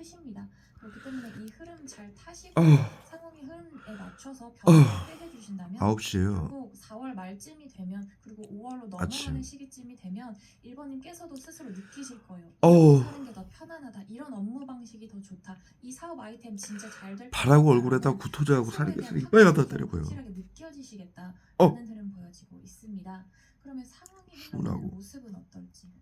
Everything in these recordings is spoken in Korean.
크십니다. 그렇기 때문에 이 흐름 잘 타시고 아, 상황의 흐름에 맞춰서 아, 변화를 해 주신다면 9시에요. 결국 4월 말쯤이 되면 그리고 5월로 넘어가는 아침. 시기쯤이 되면 1번님께서도 스스로 느끼실 거예요. 이렇게 어우, 사는 게 더 편안하다. 이런 업무 방식이 더 좋다. 이 사업 아이템 진짜 잘 될 것 발하고 얼굴에다 같다라는 구토제하고 스스로에 살인겠어 대한 이빨 갖다 확신이 좀 때려 보여. 확실하게 느껴지시겠다라는 어, 흐름 보여지고 있습니다. 그러면 상황이 흘러가는 순하고. 모습은 어떨지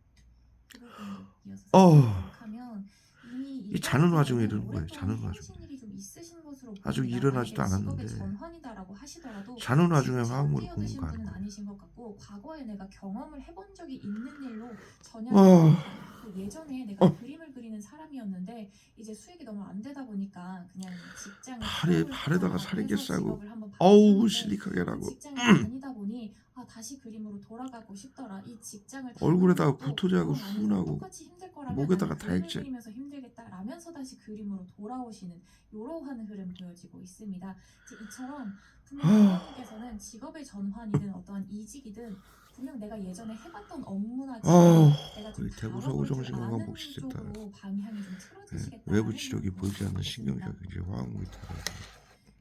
그 부분도 이어서 어, 살펴보도록 하면 이미 이 자는 와중에 일반적으로는 이러는 거예요. 오랫동안 자는 와중에. 해오신 일이 좀 있으신 것으로 아직 보입니다. 만약에 일어나지도 직업의 않았는데 전환이다라고 하시더라도 자는 와중에 지금 처음 화학물을 공부 뛰어드신 가는 분은 거예요. 아니신 것 같고 과거에 내가 경험을 해본 적이 있는 일로 전향이 어, 됩니다. 예전에 내가 어, 그림을 그리는 사람이었는데 이제 수익이 너무 안 되다 보니까 그냥 직장에 취업을 발에다가 하다가 살인게 그래서 싸고. 직업을 한번 어우, 바꾸셨는데 그 실리카게라고. 직장을 다니다 보니 아 다시 그림으로 돌아가고 싶더라. 이 직장을 다니는 얼굴에다가 것도 구토제하고 나는 이거 순하고 똑같이 힘들 거라면 나는 목에다가 그림을 다액질. 그리면서 힘들겠다 라면서 다시 그림으로 돌아오시는 이러한 흐름 보여지고 있습니다. 이제 이처럼 분명 아, 1번님께서는 직업의 전환이든 어떠한 이직이든 분명 내가 예전에 해봤던 업무나 직업을 아, 내가 좀 거의 대구서구 다뤄볼 줄 정신건강 아는 복지센터. 쪽으로 방향이 좀 예, 외부 틀어지시겠다라는 치료기 흐름 보이지 보여지고 않는 있습니다. 신경제약이 이제 화학물이 들어.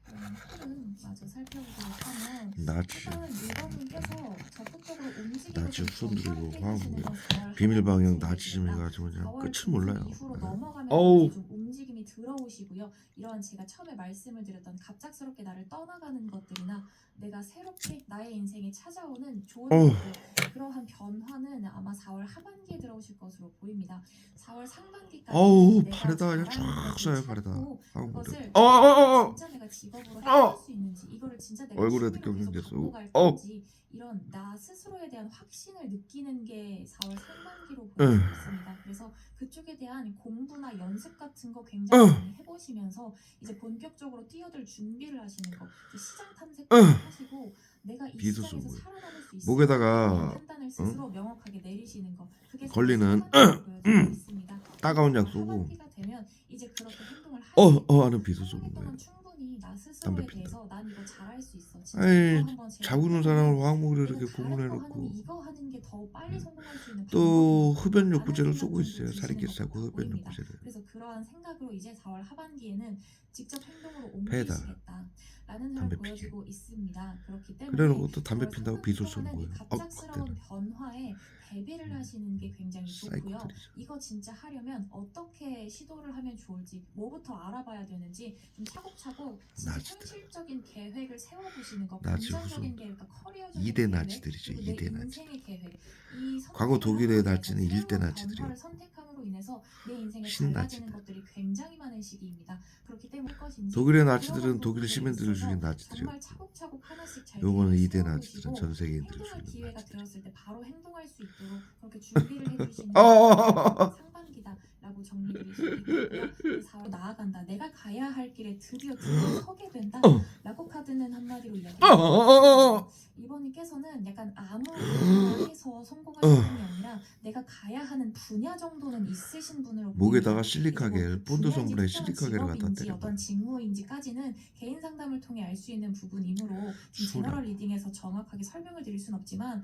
그럼 흐름 마저 살펴보도록 하면 나치, 일단은 1번님께서 적극적으로 움직임을 나치 좀 후손 들이고 전환해 주시는 화학물 건 4월 비밀 방향 하반기쯤 나치즘 되시겠다. 해가지고 그냥 4월 끝을 중순 몰라요. 이후로 예. 넘어가면서 어우, 이제 좀 움직임이 들어오시고요. 이러한 제가 처음에 말씀을 드렸던 갑작스럽게 나를 떠나가는 것들이나 내가 새롭게 나의 인생에 찾아오는 좋은 어우, 일들 그러한 변화는 아마 4월 하반기에 들어오실 것으로 보입니다. 4월 상반기까지는 어우, 내가 발에다 그냥 잘하는 쫙 것을 쏴요 발에다 찾고 화학물을. 그것을 어어어어, 진짜 내가 직업으로 해볼 어, 수 있는지 이거를 진짜 내가 얼굴에도 취미로 계속 경련돼 갖고 쏘고. 갈 어, 건지 이런 나 스스로에 대한 확신을 느끼는 게 4월 상반기로 에, 보여지고 있습니다. 그래서 그쪽에 대한 공부나 연습 같은 거 어, 굉장히 많이 해보시면서 이제 본격적으로 뛰어들 준비를 하시는 거 이제 시장 탐색도 어, 좀 하시고 내가 이 비수 시장에서 쏘고 살아남을 수 있을까에 대한 목에다가 판단을 어? 스스로 명확하게 내리시는 거 그게 4월 걸리는 상반기로 보여지고 있습니다. 그리고 따가운 약 4월 쏘고 하반기가 되면 이제 그렇게 행동을 하시겠죠. 하는 비수 3년 쏘는 거예요. 동안 충분히 나 담배 스스로에 핀다. 대해서 난 이거 잘할 수 있어. 진짜 이거 아이, 한번 제가 자고 있는 해보면 사람을 화학물을 내가 이렇게 다른 거 하느니 고문해놓고 이거 하는 게 더 빨리 예. 성공할 수 있는 또 방법이야. 라는 흡연욕구제를 쏘고 생각들도 있어요. 드시는 살인개 것으로 싸고 보입니다. 흡연욕구제를 그래서 그러한 생각으로 이제 4월 하반기에는 직접 행동으로 폐에다가 옮기시겠다라는 흐름 담배 피게. 보여지고 있습니다. 그렇기 때문에 그래놓고 또 담배 4월 핀다고 비술 쏘는 상반기부터는 이 거예요. 확 갑작스러운 때는. 변화에 대비를 하시는 게 굉장히 좋고요. 사이코들이죠. 이거 진짜 하려면 어떻게 시도를 하면 좋을지, 뭐부터 알아봐야 되는지 좀 차곡차곡 진짜 나치들. 현실적인 계획을 세워보시는 거, 나치 긍정적인 후손. 계획, 그러니까 커리어적인 2대 계획, 나치들이죠. 그리고 내 2대 나치들. 인생의 계획, 이 과거 선택을 독일의 함으로써 나치는 1대 새로운 변화를 나치들이었고 선택함으로 인해서 내 인생에 달라지는 신나치들. 것들이 굉장히 많은 시기입니다. 그렇기 때문에 할 것인지 독일의 그러한 나치들은 독일 부분들에 시민들을 있어서 죽인 정말 나치들이었고 차곡차곡 하나씩 잘 요거는 계획을 2대 나치들은 세워두시고 전 세계인들을 행동할 죽인 기회가 나치들. 되었을 때 바로 행동할 수 있도록 그렇게 준비를 해주시는 게 4월 어, 상반기다라고 정리드릴 수 있겠고요. 4월 나아간다. 내가 가야 할 길에 드디어 서게 된다. 라고 카드는 한마디로 이야기를 해주시거든요. 이번님께서는 약간 아무거나 해서 성공하실 분이 아니라 내가 가야 하는 분야 정도는 있으신 분으로 보입니다. 목에다가 이제 뭐 실리카겔 그 본드 분야인지 성분에 특정한 실리카겔을 갖다 직업인지 때린 거예요. 어떤 직무인지까지는 개인 상담을 통해 알 수 있는 부분이므로 지금 순하고. 제너럴 리딩에서 정확하게 설명을 드릴 수는 없지만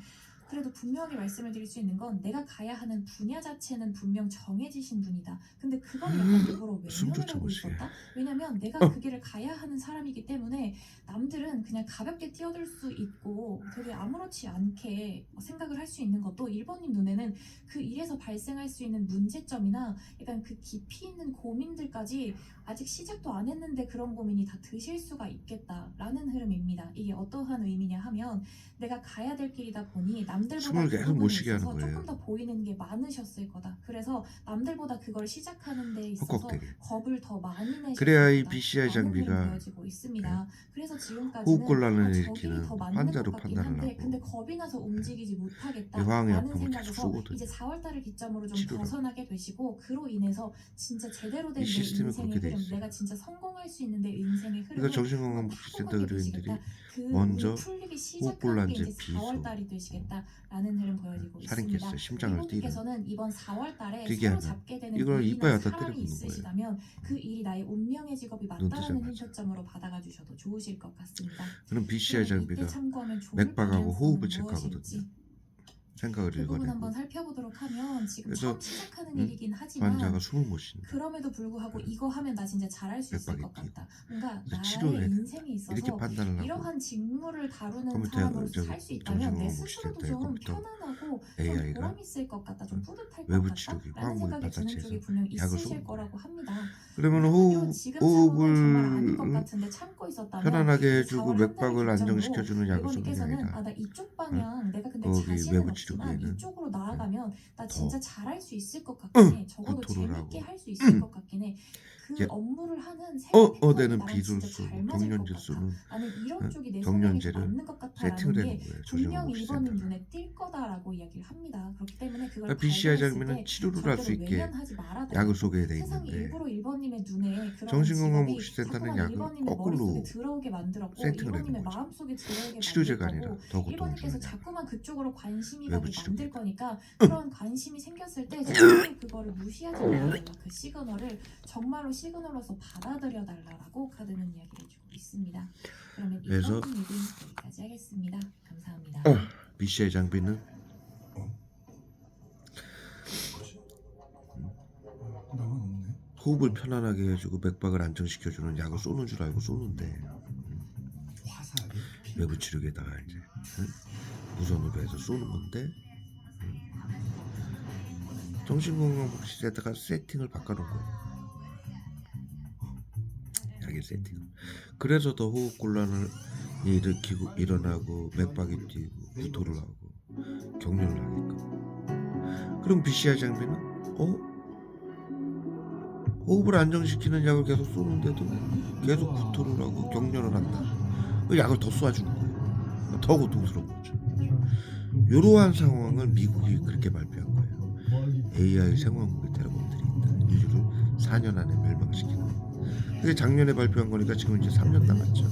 그래도 분명하게 말씀을 드릴 수 있는 건 내가 가야 하는 분야 자체는 분명 정해지신 분이다. 근데 그건 약간 일부러 숨조차 외면을 하고 못 쉬게. 있었다. 왜냐면 내가 그 길을 가야 하는 사람이기 때문에 남들은 그냥 가볍게 뛰어들 수 있고 되게 아무렇지 않게 생각을 할 수 있는 것도 1번님 눈에는 그 일에서 발생할 수 있는 문제점이나 약간 그 깊이 있는 고민들까지 아직 시작도 안 했는데 그런 고민이 다 드실 수가 있겠다라는 흐름입니다. 이게 어떠한 의미냐 하면 내가 가야 될 길이다 보니 남들보다 숨을 그 계속 못 부분에 쉬게 하는 있어서 거예요. 조금 더 보이는 게 많으셨을 거다. 그래서 남들보다 그걸 시작하는 데 있어서 헛걱대게. 겁을 더 많이 내셨을 그래야 이 거다. BCI 라는 흐름 장비가 보여지고 있습니다. 그래서 지금까지는 호흡곤란을 저 길이 더 일으키는 맞는 환자로 것 같긴 판단을 한데 근데 하고 겁이 나서 움직이지 이 못하겠다라는 화학약품을 계속 생각에서 쏘거든요. 이제 4월달을 기점으로 좀 치료라고. 벗어나게 되시고 그로 인해서 진짜 제대로 된 이 내 시스템이 인생의 그렇게 돼 흐름 있어요. 내가 진짜 성공할 수 있는 내 인생의 그러니까 흐름을 한번 정신건강복지센터 타고가게 의료인들이 되시겠다. 그 운이 먼저 풀리기 시작하는 게 이제 호흡곤란제 비소 4월달이 되시겠다라는 흐름 보여지고 있습니다. 살인캐스 심장을 뛰는 이분께서는 이번 4월달에 뛰게 새로 하면 잡게 되는 이걸 일이나 이빨 갖다 사람이 때려붓는 거예요. 있으시다면 그 일이 나의 운명의 직업이 눈 맞다라는 뜨자마자. hin트점으로 받아가 주셔도 좋으실 것 같습니다. 그럼 BCI 그러면 이때 장비가 참고하면 좋을 맥박하고 호흡을 방향성은 체크하거든요. 무엇일지 생각을 그 부분 한번 읽어내고 살펴보도록 하면 지금 그래서 처음 시작하는 일이긴 환자가 하지만 숨을 못 쉰다. 그럼에도 불구하고 이거 하면 나 진짜 잘할 수 있을 것 맥박이 뛰고 같다. 뭔가 그래서 나의 치료해야 된다. 인생에 이렇게 있어서 판단을 하고 이러한 직무를 다루는 컴퓨터 사람으로서 살 수 있다면 내 스스로도 정신건강복지센터의 좀 컴퓨터 편안하고 좀 AI가 보람 있을 것 같다, 좀 뿌듯할 것 외부 같다 치료기 라는 화학무기 생각이 드는 발사체에서 쪽이 분명 약을 있으실 쏘는 거예요. 거라고 합니다. 그러면 그렇다면요, 지금 상황은 정말 아닌 것 호흡을 같은데 참고 있었다면 편안하게 이제 해주고 4월 한 달을 맥박을 기점으로 안정시켜주는 약을 쏘는 게 일본님께서는 아니라 나 이쪽 어? 방향 내가 근데 거기 자신은 외부 없지만 치료기에는 이쪽으로 나아가면 나 진짜 더 잘할 수 있을 것 같긴 해. 적어도 구토를 재밌게 하고 할 수 있을 것 같긴 해. 그 이제 업무를 하는 생활 패턴이 되는 나랑 비를 진짜 잘 쏘고 맞을 것 경련질 같아. 쏘는 나는 이런 쪽이 내 성향에 더 경련제를 맞는 것 같아라는 세팅을 게 해놓은 거예요. 분명히 조정호복지센터가. 1번님 눈에 띌 거다라고 이야기를 합니다. 그렇기 때문에 그걸 그러니까 BCI 발견했을 장비는 때 치료를 할 수 절대로 있게 외면하지 말아달라고. 약을 쏘게 돼 세상이 있는데 일부러 1번님의 눈에 그러한 직업이 정신건강복지센터는 자꾸만 약을 1번님의 머릿속에 거꾸로 들어오게 만들었고 세팅을 해놓은 1번님의 거죠. 마음속에 들어오게 만들 치료제가 아니라 거고 더 고통을 1번님께서 주는 약을 자꾸만 그쪽으로 관심이 외부 가게 만들 치료기에다. 거니까 그런 관심이 생겼을 때 절대로 그거를 무시하지 말아달라. 그 시그널을 정말로 시그널로서 받아들여 달라라고 카드는 이야기를 해주고 있습니다. 그러면 그래서 2번 리딩 여기까지 하겠습니다. 감사합니다. BCI 장비는 나만 없네. 호흡을 편안하게 해주고 맥박을 안정시켜주는 약을 쏘는 줄 알고 쏘는데 화사하게 외부 치료기에다가 이제 무선으로 해서 쏘는 건데 정신건강복지센터가 세팅을 바꿔놓은 거예요. 약의 세팅을. 그래서 더 호흡 곤란을 일으키고 일어나고 맥박이 뛰고 구토를 하고 격려를 하게끔. 그럼 BCI 장비는 호흡을 안정시키는 약을 계속 쏘는데도 계속 구토를 하고 격려를 한다. 그 약을 더 쏴주는 거예요. 더 고통스러운 거죠. 이러한 상황을 미국이 그렇게 발표한 거예요. AI 생화무기 테러범들이 있다. 인류를 4년 안에 멸망시키는. 그게 작년에 발표한 거니까 지금 이제 3년 남았죠.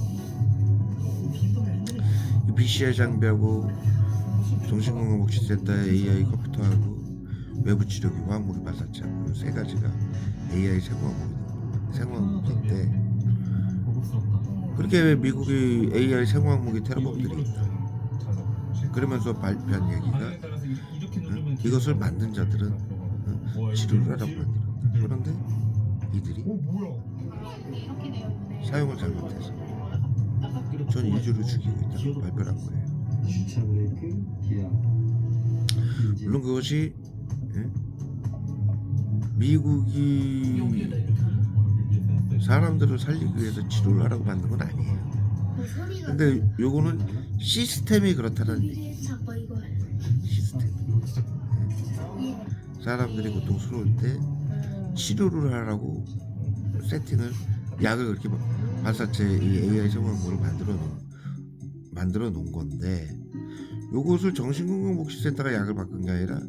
이 BCI 장비하고 정신건강복지센터의 AI 컴퓨터하고 외부 치료기 화학무기 발사체하고 이 세 가지가 AI 생화무기인데 그렇게 미국의 AI 생화무기 테러범들이 있다. 그러면서 발표한 얘기가 이것을 만든 자들은 치료를 하라고 만들었다. 그런데 이들이 사용을 잘못해서 전 인류를 죽이고 있다고 발표를 한 거예요. 물론 그것이 미국이 사람들을 살리기 위해서 치료를 하라고 만든 건 아니에요. 근데 요거는 시스템이 그렇다는 얘기. 시스템. 사람들이 고통스러울 때 치료를 하라고 세팅을 약을 그렇게 발사체 이 AI 생화물을 만들어 놓은 건데 요것을 정신건강복지센터가 약을 바꾼 게 아니라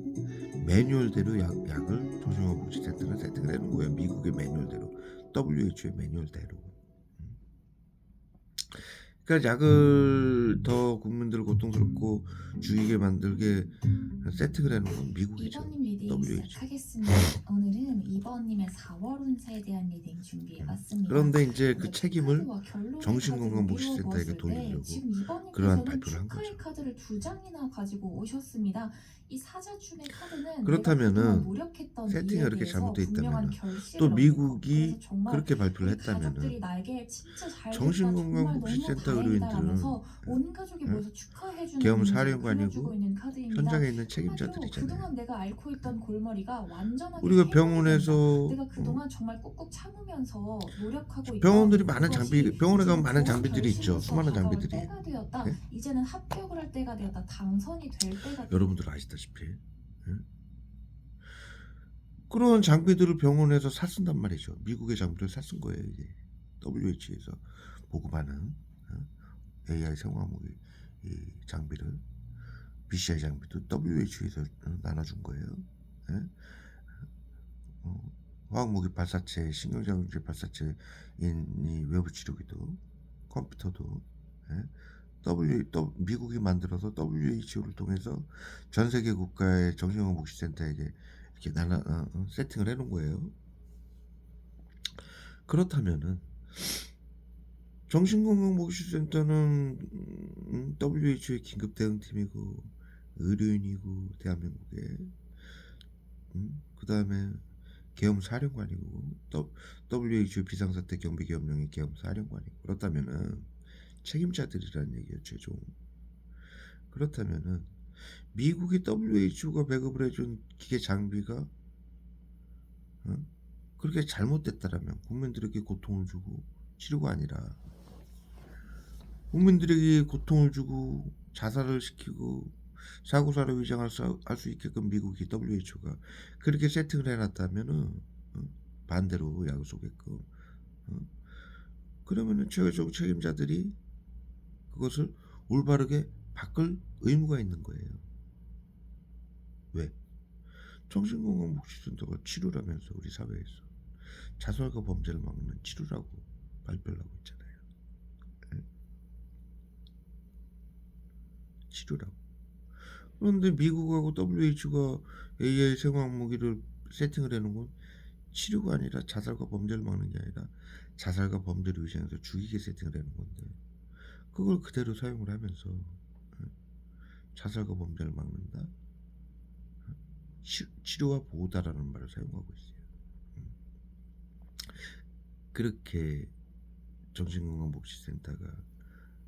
매뉴얼대로 약을 정신건강복지센터는 세팅을 해놓은 거예요. 미국의 매뉴얼대로, WHO의 매뉴얼대로. 그러니까 약을 더 국민들을 고통스럽고 죽이게 만들게 세팅을 해놓은 건 미국이죠. 2번님 리딩 WHO. 시작하겠습니다. 오늘은 2번님의 4월 운세에 대한 리딩 준비해봤습니다. 그런데 이제 그 책임을 카드와 결론의 정신건강복지센터에게 카드를 돌리려고 미루어 지금 그러한 2번님께서는 발표를 한 축하의 거죠. 카드를 2장이나 가지고 오셨습니다. 이 사자춤의 카드는 그렇다면은 내가 그동안 노력했던 세팅이 일에 이렇게 대해서 잘못돼 분명한 있다면은 결실을 또 얻는 거. 미국이 그래서 정말 그렇게 발표를 우리 가족들이 했다면은 나에게 진짜 잘 됐다, 정신건강복지센터 정말 너무 다행이다 의료인들은 라면서 온 가족이 모여서 축하해주는 계엄 이미지를 사령관이고 흘려주고 있는 카드입니다. 현장에 있는 한마디로 책임자들이잖아요. 그동안 내가 앓고 있던 골머리가 완전하게 우리가 해결이 병원에서 된다. 내가 그동안 정말 꾹꾹 참으면서 노력하고 있던 병원들이 많은 그것이 장비, 병원에 가면 이제는 많은 좋은 장비들이 있죠. 결실로서 수많은 다가올 장비들이. 때가 되었다. 네? 이제는 합격을 할 때가 되었다. 당선이 될 때가 되었다. 여러분들 아시다시피 그런 장비들을 병원에서 샀쓴단 말이죠. 미국의 장비를 샀쓴 거예요. 이게 WH에서 보급하는 AI 생화무기 이 장비를 BCI 장비도 WH에서 나눠준 거예요. 화학무기 발사체, 신경장치 발사체인 이 외부 치료기도 컴퓨터도 미국이 만들어서 WHO를 통해서 전 세계 국가의 정신건강복지센터에게 이렇게 세팅을 해놓은 거예요. 그렇다면은 정신건강복지센터는 WHO의 긴급 대응팀이고 의료인이고 대한민국에 그 다음에 계엄사령관이고 WHO 비상사태 경비계엄령의 계엄사령관이고 그렇다면은 책임자들이라는 얘기예요. 최종. 그렇다면은 미국이 WHO가 배급을 해준 기계 장비가 그렇게 잘못됐다라면 국민들에게 고통을 주고 치료가 아니라 국민들에게 고통을 주고 자살을 시키고 사고사를 위장할 수 있게끔 미국이 WHO가 그렇게 세팅을 해놨다면은 반대로 약을 쏘게끔 그러면은 최종 책임자들이 그것을 올바르게 바꿀 의무가 있는 거예요. 왜? 정신건강복지센터가 치료라면서 우리 사회에서 자살과 범죄를 막는 치료라고 발표를 하고 있잖아요. 치료라고. 그런데 미국하고 WHO가 AI 생화학 무기를 세팅을 해놓은 건 치료가 아니라 자살과 범죄를 막는 게 아니라 자살과 범죄를 위장해서 죽이게 세팅을 해놓은 건데 그걸 그대로 사용을 하면서 자살과 범죄를 막는다? 치료와 보호다라는 말을 사용하고 있어요. 그렇게 정신건강복지센터가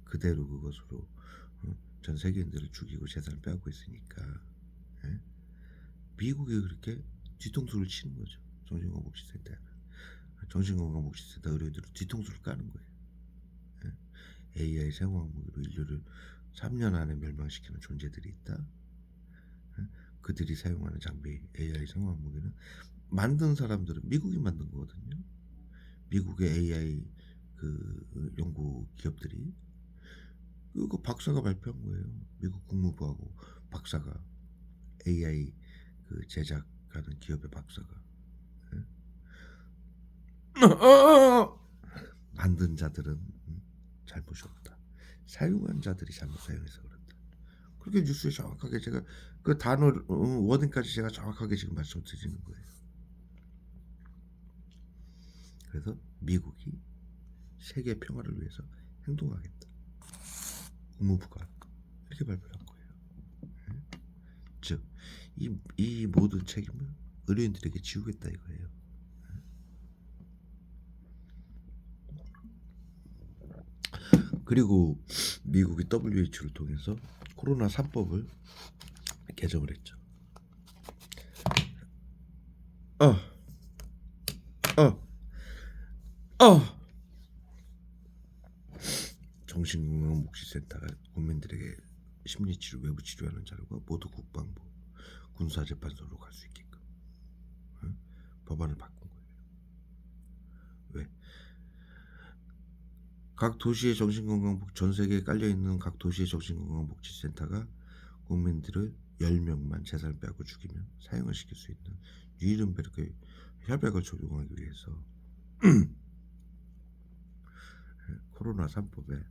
그대로 그것으로 전 세계인들을 죽이고 재산을 빼앗고 있으니까 미국이 그렇게 뒤통수를 치는 거죠. 정신건강복지센터 의료인들을 뒤통수를 까는 거예요. AI 생화학 무기로 인류를 3년 안에 멸망시키는 존재들이 있다. 그들이 사용하는 장비 AI 생화학 무기는 만든 사람들은 미국이 만든 거거든요. 미국의 AI 그 연구 기업들이 그거 박사가 발표한 거예요. 미국 국무부하고 박사가 AI 그 제작하는 기업의 박사가 만든 자들은 잘못이 없다. 사용한 자들이 잘못 사용해서 그런다. 그렇게 뉴스에 정확하게 제가 그 단어 워딩까지 제가 정확하게 지금 말씀드리는 거예요. 그래서 미국이 세계 평화를 위해서 행동하겠다. 국무부가 이렇게 발표한 거예요. 즉, 이 모든 책임을 의료인들에게 지우겠다 이거예요. 그리고 미국이 WHO를 통해서 코로나 3법을 개정을 했죠. 정신건강복지센터가 국민들에게 심리치료, 외부치료하는 자료가 모두 국방부, 군사재판소로 갈 수 있게끔 법안을 바꾼 거예요. 왜? 각 도시의 전 세계에 깔려있는 각 도시의 정신건강복지센터가 국민들을 10명만 재산을 빼앗고 죽이면 사형을 시킬 수 있는 뉘른베르크의 협약을 적용하기 위해서 코로나 3법에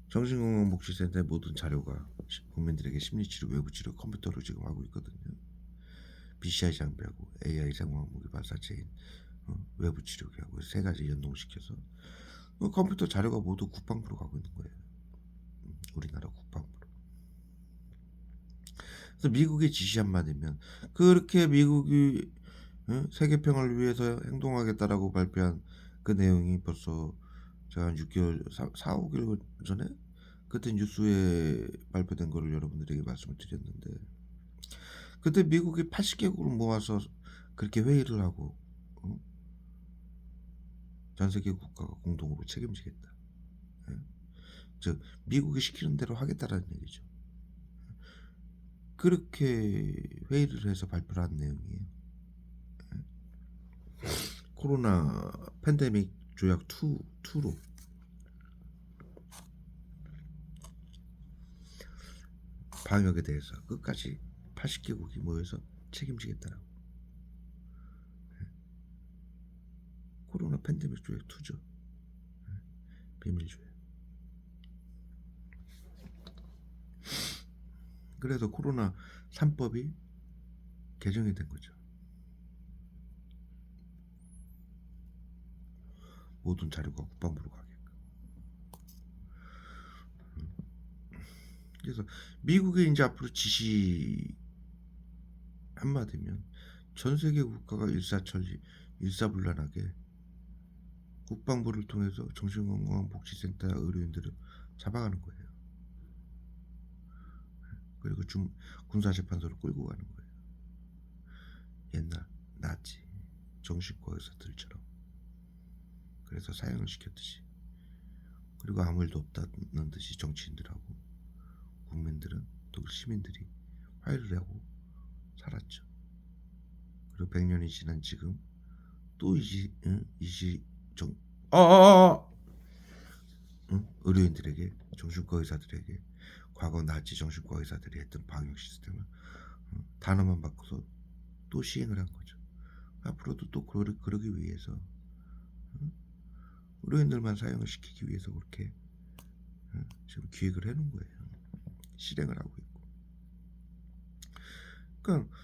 정신건강복지센터의 모든 자료가 국민들에게 심리치료, 외부치료, 컴퓨터로 지금 하고 있거든요. BCI 장비하고 AI 생화학 무기 발사체인 외부치료기하고 세 가지 연동시켜서 컴퓨터 자료가 모두 국방부로 가고 있는 거예요. 우리나라 국방부로. 그래서 미국의 지시 한마디면 그렇게 미국이 세계 평화를 위해서 행동하겠다라고 발표한 그 내용이 벌써 제가 한 6개월, 4, 5개월 전에 그때 뉴스에 발표된 거를 여러분들에게 말씀을 드렸는데 그때 미국이 80개국을 모아서 그렇게 회의를 하고 전 세계 국가가 공동으로 책임지겠다. 즉 미국이 시키는 대로 하겠다라는 얘기죠. 그렇게 회의를 해서 발표를 한 내용이에요. 코로나 팬데믹 조약 2로 방역에 대해서 끝까지 80개국이 모여서 책임지겠다라고. 코로나 팬데믹 조약 2죠. 비밀조약. 그래서 코로나 3법이 개정이 된 거죠. 모든 자료가 국방부로 가게끔. 그래서 미국의 이제 앞으로 지시 한마디면 전 세계 국가가 일사불란하게 국방부를 통해서 정신건강복지센터 의료인들을 잡아가는 거예요. 그리고 군사재판소로 끌고 가는 거예요. 옛날 나치 정신과 의사들처럼. 그래서 사형을 시켰듯이. 그리고 아무 일도 없다는 듯이 정치인들하고 국민들은, 독일 시민들이 화해를 하고 살았죠. 그리고 100년이 지난 지금 또 의료인들에게, 정신과 의사들에게 과거 나치 정신과 의사들이 했던 방역 시스템을 단어만 바꿔서 또 시행을 한 거죠. 앞으로도 또 그러기 위해서 의료인들만 사용을 시키기 위해서 그렇게 지금 기획을 해놓은 거예요. 실행을 하고 있고. 그러니까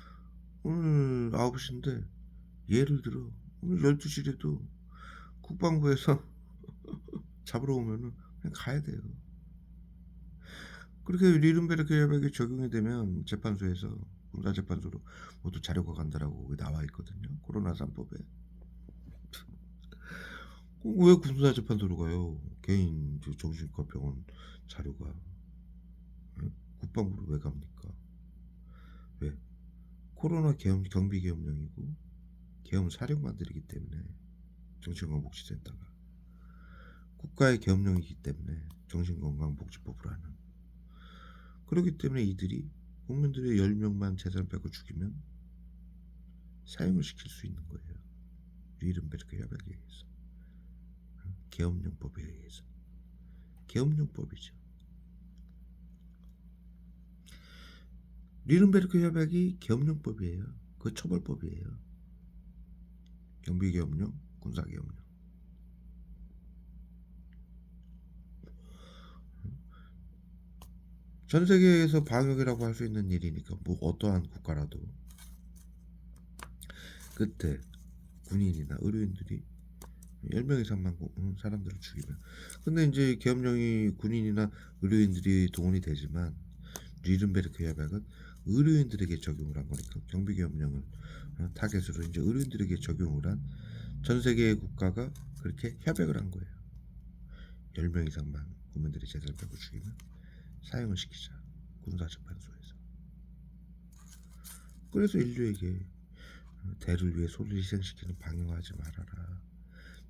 오늘 9시인데 예를 들어 오늘 12시라도 국방부에서 잡으러 오면은 그냥 가야 돼요. 그렇게 리른베르크 협약이 적용이 되면 재판소에서 군사재판소로 모두 자료가 간다라고 거기 나와 있거든요. 코로나 3법에. 왜 군사재판소로 가요? 개인 정신과 병원 자료가. 국방부로 왜 갑니까? 왜? 코로나 경비계엄령이고 계엄 사령관들이기 때문에 정신건강복지센터가 국가의 계엄령이기 때문에 정신건강복지법을 하는. 그렇기 때문에 이들이 국민들의 10명만 재산 빼고 죽이면 사형을 시킬 수 있는 거예요. 리른베르크 협약에 의해서. 계엄령법에 의해서. 계엄령법이죠. 리른베르크 협약이 계엄령법이에요. 그 처벌법이에요. 경비계엄령, 군사계엄령. 전 세계에서 방역이라고 할 수 있는 일이니까 뭐 어떠한 국가라도 그때 군인이나 의료인들이 10명 이상만 사람들을 죽이면, 근데 이제 계엄령이 군인이나 의료인들이 동원이 되지만 리른베르크 협약은 의료인들에게 적용을 한 거니까 경비계엄령을 타겟으로 이제 의료인들에게 적용을 한 전 세계의 국가가 그렇게 협약을 한 거예요. 10명 이상만 국민들이 재산을 빼고 죽이면 사형을 시키자, 군사재판소에서. 그래서 인류에게 대를 위해 소를 희생시키는 방역하지 말아라.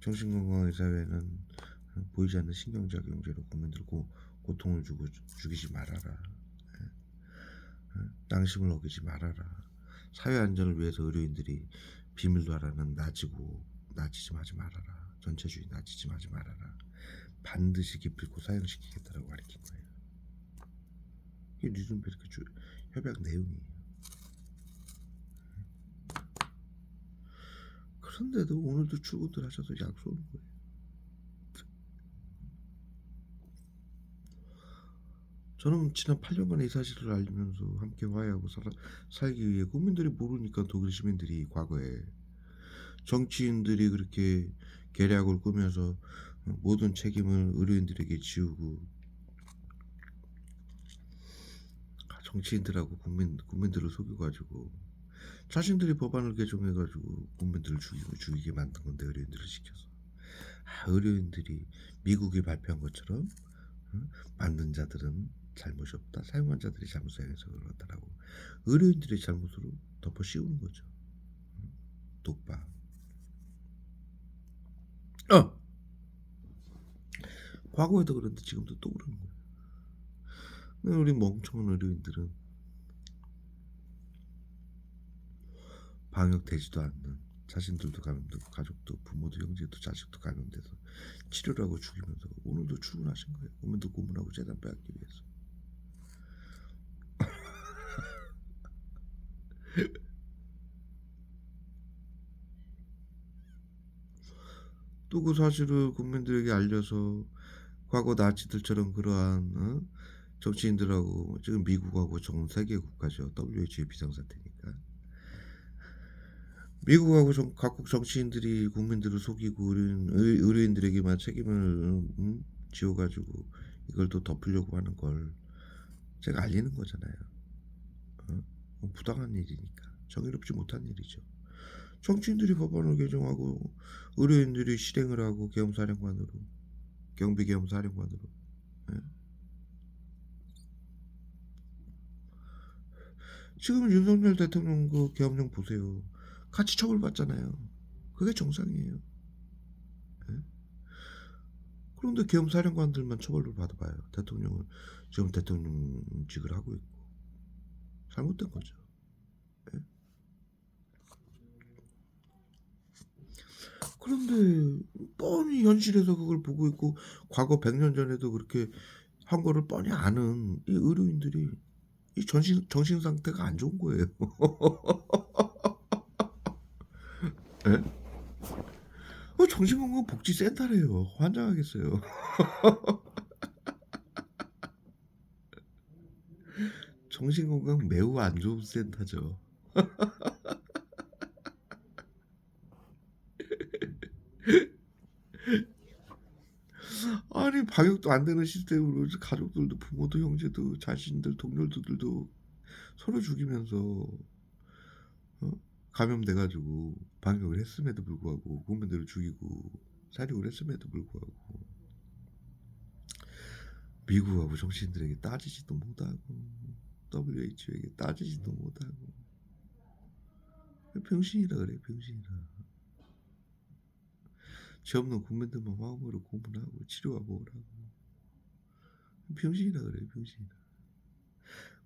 정신건강의사회는 보이지 않는 신경작용제로 국민들 고통을 주고 죽이지 말아라. 양심을 어기지 말아라. 사회 안전을 위해서 의료인들이 비밀로 하라는 나치즘 하지 말아라. 전체주의 나치즘 하지 말아라. 반드시 기필코 사형시키겠다라고 가르친 거예요. 이게 리른베르크 협약 내용이에요. 그런데도 오늘도 출근들 하셔서 약속 오는 거예요. 저는 지난 8년간의 이 사실을 알면서 함께 화해하고 살기 위해, 국민들이 모르니까 독일 시민들이 과거에 정치인들이 그렇게 계략을 꾸며서 모든 책임을 의료인들에게 지우고, 정치인들하고 국민들을 속여가지고 자신들이 법안을 개정해가지고 국민들을 죽이게 만든 건데, 의료인들을 시켜서. 의료인들이 미국이 발표한 것처럼 만든 자들은 잘못이 없다, 사용한 자들이 잘못 사용해서 그렇다라고 의료인들의 잘못으로 덮어 씌우는 거죠. 독박. 과거에도 그런데 지금도 또 그러는 거예요. 근데 우리 멍청한 의료인들은 방역되지도 않는, 자신들도 감염되고 가족도, 부모도, 형제도, 자식도 감염돼서 치료를 하고 죽이면서 오늘도 출근하신 거예요. 국민들 고문하고 재단 빼앗기 위해서. 또 그 사실을 국민들에게 알려서 과거 나치들처럼 그러한 정치인들하고, 지금 미국하고 전 세계 국가죠. WHO의 비상사태니까. 미국하고 각국 정치인들이 국민들을 속이고 의료인들에게만 책임을 지어가지고 이걸 또 덮으려고 하는 걸 제가 알리는 거잖아요. 부당한 일이니까. 정의롭지 못한 일이죠. 정치인들이 법안을 개정하고 의료인들이 실행을 하고 계엄사령관으로 경비계엄사령관으로. 예. 지금 윤석열 대통령 그 계엄령 보세요. 같이 처벌받잖아요. 그게 정상이에요. 예? 그런데 계엄사령관들만 처벌을 받아봐요. 대통령은 지금 대통령직을 하고 있고 잘못된 거죠. 예? 그런데 뻔히 현실에서 그걸 보고 있고 과거 100년 전에도 그렇게 한 거를 뻔히 아는 이 의료인들이 이 정신 상태가 안 좋은 거예요. 예? 정신건강복지센터래요. 환장하겠어요. 정신건강 매우 안 좋은 센터죠. 아니 방역도 안 되는 시스템으로 가족들도 부모도 형제도 자신들 동료들도 서로 죽이면서 감염돼가지고 방역을 했음에도 불구하고 국민들을 죽이고 살육을 했음에도 불구하고 미국하고 정치인들에게 따지지도 못하고 WHO에게 따지지도 못하고 병신이라 그래 병신이라. 죄 없는 국민들만 마음으로 고문하고 치료하고 오라고. 병신이라 그래 병신이라.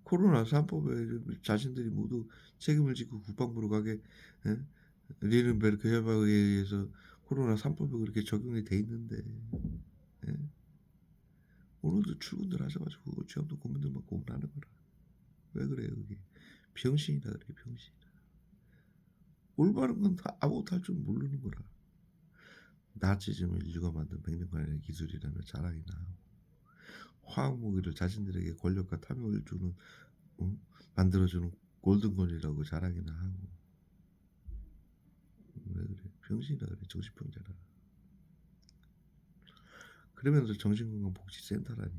코로나 3법에 자신들이 모두 책임을 지고 국방부로 가게 리른베르크 협약에 의해서 코로나 3법이 그렇게 적용이 돼 있는데 오늘도 출근들 하셔가지고 죄 없는 국민들만 고문하는 거라. 왜 그래요 그게. 병신이라 그래 병신이라. 올바른 건 다 아무것도 할 줄 모르는 거라. 나치즘을 인류가 만든 100년간의 기술이라며 자랑이나 하고 화학무기를 자신들에게 권력과 탐욕을 주는 만들어주는 골든건이라고 자랑이나 하고. 왜 그래 병신이라 그래 정신병자라. 그러면서 정신건강복지센터라니.